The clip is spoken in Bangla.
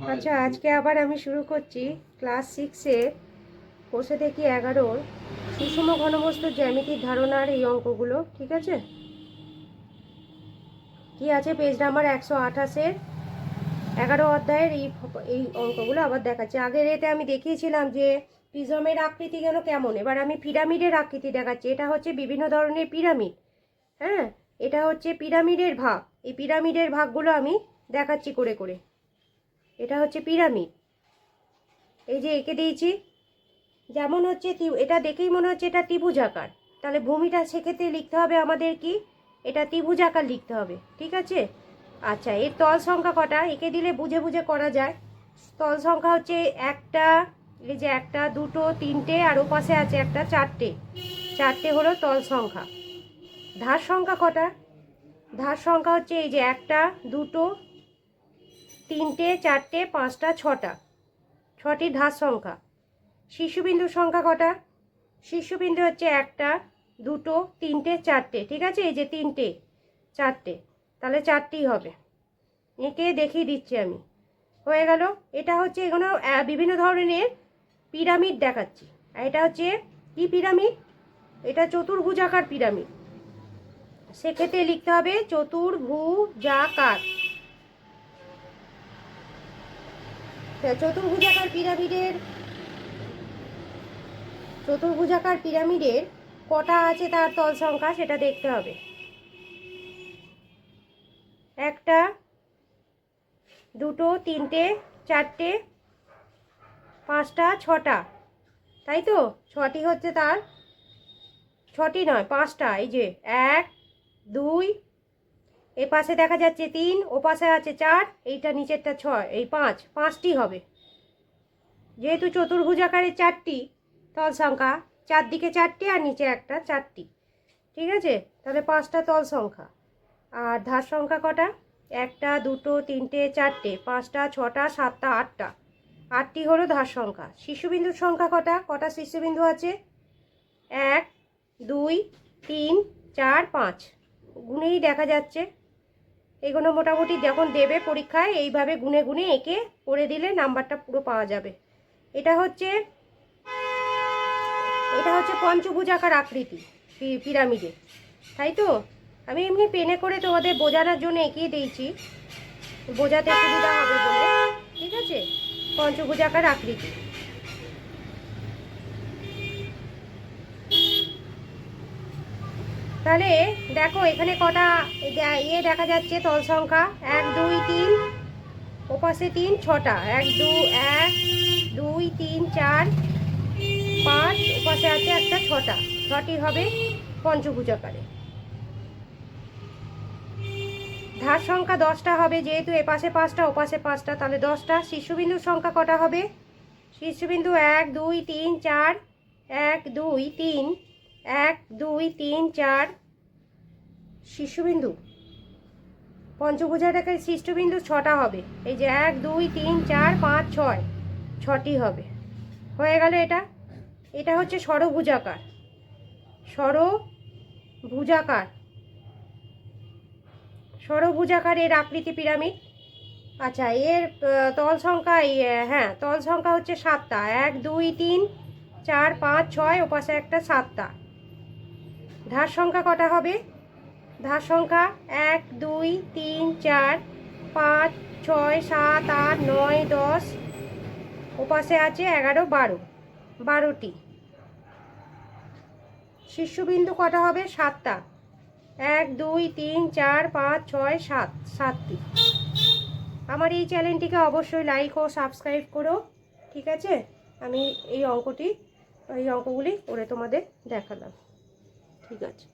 আচ্ছা, আজকে আবার আমি শুরু করছি ক্লাস 6-এ কোষে দেখি 11-র সুষম ঘনবস্তুর জ্যামিতির ধারণার এই অঙ্কগুলো। ঠিক আছে, কি আছে পেজ নাম্বার 128-এর 11 অধ্যায়ের এই অঙ্কগুলো আবার দেখাচ্ছি। আগের এতে আমি দেখিয়েছিলাম যে প্রিজমের আকৃতি যেন কেমন, এবার আমি পিরামিডের আকৃতি দেখাচ্ছি। এটা হচ্ছে বিভিন্ন ধরনের পিরামিড। হ্যাঁ, এটা হচ্ছে পিরামিডের ভাগ। এই পিরামিডের ভাগগুলো আমি দেখাচ্ছি করে করে। এটা হচ্ছে পিরামিড, এই যে এঁকে দিয়েছি। যেমন হচ্ছে এটা দেখেই মনে হচ্ছে এটা ত্রিভুজাকার, তাহলে ভূমিটা সেক্ষেত্রে লিখতে হবে আমাদের কি, এটা ত্রিভুজাকার লিখতে হবে। ঠিক আছে, আচ্ছা এর তল সংখ্যা কটা এঁকে দিলে বুঝে বুঝে করা যায়। তল সংখ্যা হচ্ছে একটা, এই যে একটা, দুটো, তিনটে, আর ওপাশে আছে একটা, চারটে। চারটে হলো তল সংখ্যা। ধার সংখ্যা কটা, ধার সংখ্যা হচ্ছে এই যে একটা, দুটো, তিনটে, চারটে, পাঁচটা, ছটা, ছটি ধার সংখ্যা। শীর্ষবিন্দুর সংখ্যা কটা, শীর্ষবিন্দু হচ্ছে একটা, দুটো, তিনটে, চারটে। ঠিক আছে, এই যে তিনটে, চারটে, তাহলে চারটেই হবে। এঁকে দেখিয়ে দিচ্ছি আমি, হয়ে গেল। এটা হচ্ছে এগুলো বিভিন্ন ধরনের পিরামিড দেখাচ্ছি। আর এটা হচ্ছে কি পিরামিড, এটা চতুর্ভুজাকার পিরামিড। সেক্ষেত্রে লিখতে হবে চতুর্ভুজাকার। চতুর্ভুজাকার পিরামিডের কটা আছে তার তল সংখ্যা সেটা দেখতে হবে। একটা, দুটো, তিনটে, চারটে, পাঁচটা, ছটা, তাই তো? ছটি হচ্ছে তার, ছটি নয় পাঁচটা, এই যে এক, দুই, এ পাশে দেখা যাচ্ছে তিন, ও পাশে আছে চার, এইটা নিচেরটা ছয়, এই পাঁচ, পাঁচটি হবে। যেহেতু চতুর্ভুজাকারের চারটি তল সংখ্যা, চারদিকে চারটি আর নিচে একটা, চারটি। ঠিক আছে, তাহলে পাঁচটা তল সংখ্যা। আর ধার সংখ্যা কটা, একটা, দুটো, তিনটে, চারটে, পাঁচটা, ছটা, সাতটা, আটটা, আটটি হলো ধার সংখ্যা। শীর্ষবিন্দুর সংখ্যা কটা, কটা শীর্ষবিন্দু আছে, এক, দুই, তিন, চার, পাঁচ, গুনেই দেখা যাচ্ছে। এগুলো মোটামুটি যখন দেবে পরীক্ষায় এইভাবে গুনে গুনে এঁকে করে দিলে নাম্বারটা পুরো পাওয়া যাবে। এটা হচ্ছে পঞ্চভুজাকার আকৃতি পিরামিডে, তাই তো? আমি এমনি পেনে করে তোমাদের বোঝানোর জন্য এঁকিয়ে দিয়েছি, বোঝাতে সুবিধা হবে বলে। ঠিক আছে, পঞ্চভুজাকার আকৃতি। তাহলে দেখো এখানে কটা দেখা যাচ্ছে তল সংখ্যা, এক, দুই, তিন, ওপাশে তিন, ছটা, এক, দুই, তিন, চার, পাঁচ, ওপাশে আছে একটা, ছটা, ছটি হবে পঞ্চভুজাকারে। ধার সংখ্যা 10টা হবে, যেহেতু এপাশে পাঁচটা ওপাশে পাঁচটা, তাহলে 10টা। শীর্ষবিন্দুর সংখ্যা কটা হবে, শীর্ষবিন্দু এক, দুই, তিন, চার, এক, দুই, তিন, এক, দুই, তিন, চার শীর্ষবিন্দু। পঞ্চভুজাকার শীর্ষবিন্দু ছটা হবে, এই যে এক, দুই, তিন, চার, পাঁচ, ছয়, ছটি হবে। হয়ে গেল এটা। এটা হচ্ছে ষড়ভুজাকার, ষড়ভুজাকারের আকৃতি পিরামিড। আচ্ছা এর তল সংখ্যা, হ্যাঁ তল সংখ্যা হচ্ছে সাতটা, এক, দুই, তিন, চার, পাঁচ, ছয়, ওপাশে একটা, সাতটা। ধার সংখ্যা কটা হবে, ধার সংখ্যা এক, দুই, তিন, চার, পাঁচ, ছয়, সাত, আট, নয়, 10, ওপাশে আছে 11, 12, 12টি। শীর্ষবিন্দু কটা হবে, সাতটা, এক, দুই, তিন, চার, পাঁচ, ছয়, সাত, সাতটি। আমার এই চ্যানেলটিকে অবশ্যই লাইক ও সাবস্ক্রাইব করো। ঠিক আছে, আমি এই অঙ্কগুলি করে তোমাদের দেখালাম। ঠিক আছে।